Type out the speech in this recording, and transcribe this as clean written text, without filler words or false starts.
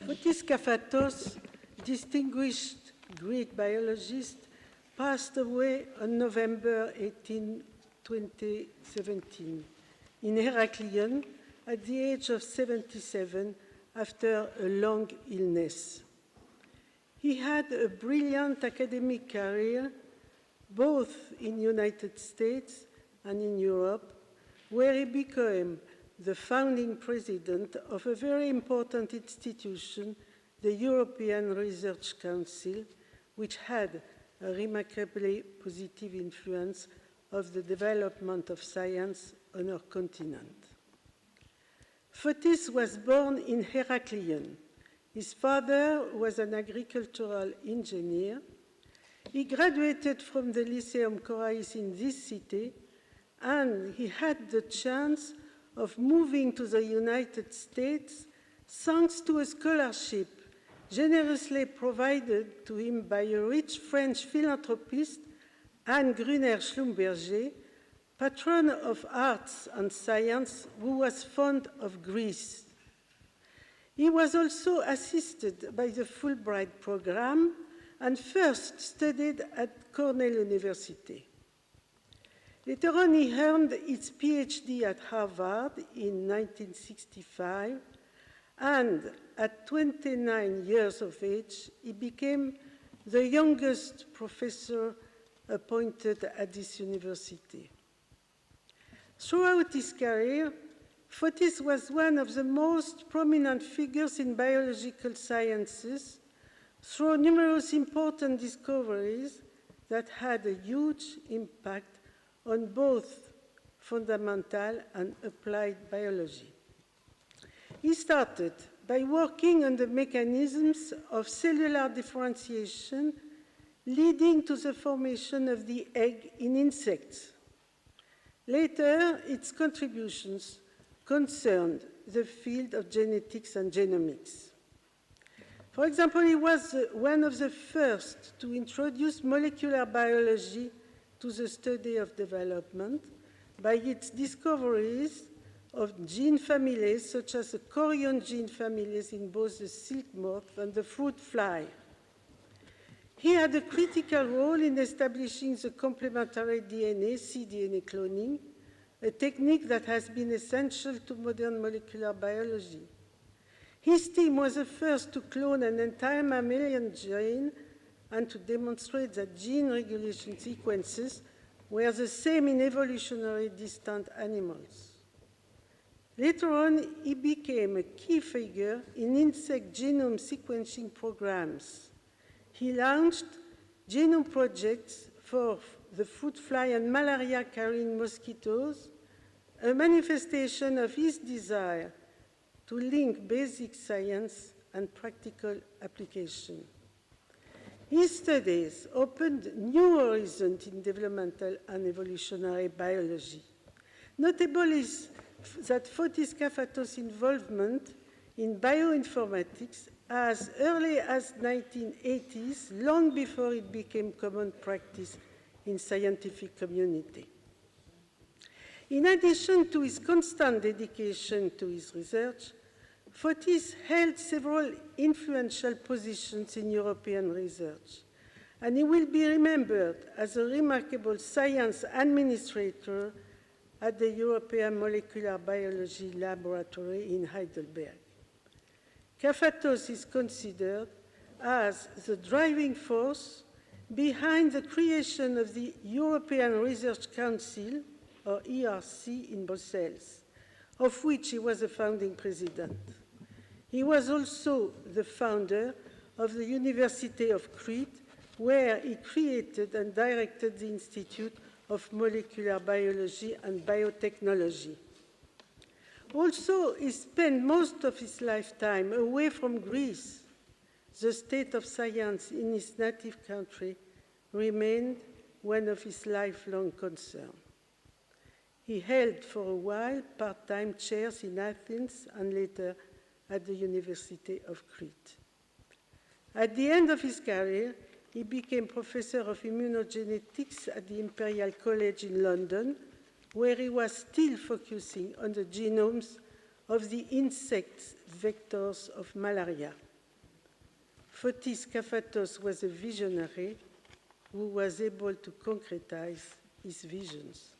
Fotis Kafatos, distinguished Greek biologist, passed away on November 18, 2017, in Heraklion at the age of 77 after a long illness. He had a brilliant academic career, both in the United States and in Europe, where he became the founding president of a very important institution, the European Research Council, which had a remarkably positive influence of the development of science on our continent. Fotis was born in Heraklion. His father was an agricultural engineer. He graduated from the Lyceum Corais in this city, and he had the chance of moving to the United States thanks to a scholarship generously provided to him by a rich French philanthropist, Anne Gruner-Schlumberger, patron of arts and science, who was fond of Greece. He was also assisted by the Fulbright program and first studied at Cornell University. Later on, he earned his PhD at Harvard in 1965, and at 29 years of age, he became the youngest professor appointed at this university. Throughout his career, Fotis was one of the most prominent figures in biological sciences through numerous important discoveries that had a huge impact on both fundamental and applied biology. He started by working on the mechanisms of cellular differentiation leading to the formation of the egg in insects. Later, its contributions concerned the field of genetics and genomics. For example, he was one of the first to introduce molecular biology to the study of development by its discoveries of gene families, such as the chorion gene families in both the silk moth and the fruit fly. He had a critical role in establishing the complementary DNA, cDNA cloning, a technique that has been essential to modern molecular biology. His team was the first to clone an entire mammalian gene and to demonstrate that gene regulation sequences were the same in evolutionary distant animals. Later on, he became a key figure in insect genome sequencing programs. He launched genome projects for the fruit fly and malaria-carrying mosquitoes, a manifestation of his desire to link basic science and practical application. His studies opened new horizons in developmental and evolutionary biology. Notable is that Fotis Kafatos' involvement in bioinformatics as early as 1980s, long before it became common practice in scientific community. In addition to his constant dedication to his research, Fotis held several influential positions in European research, and he will be remembered as a remarkable science administrator at the European Molecular Biology Laboratory in Heidelberg. Kafatos is considered as the driving force behind the creation of the European Research Council, or ERC, in Brussels, of which he was a founding president. He was also the founder of the University of Crete, where he created and directed the Institute of Molecular Biology and Biotechnology. Also, he spent most of his lifetime away from Greece. The state of science in his native country remained one of his lifelong concerns. He held for a while part-time chairs in Athens and later at the University of Crete. At the end of his career, he became professor of immunogenetics at the Imperial College in London, where he was still focusing on the genomes of the insect vectors of malaria. Fotis Kafatos was a visionary who was able to concretize his visions.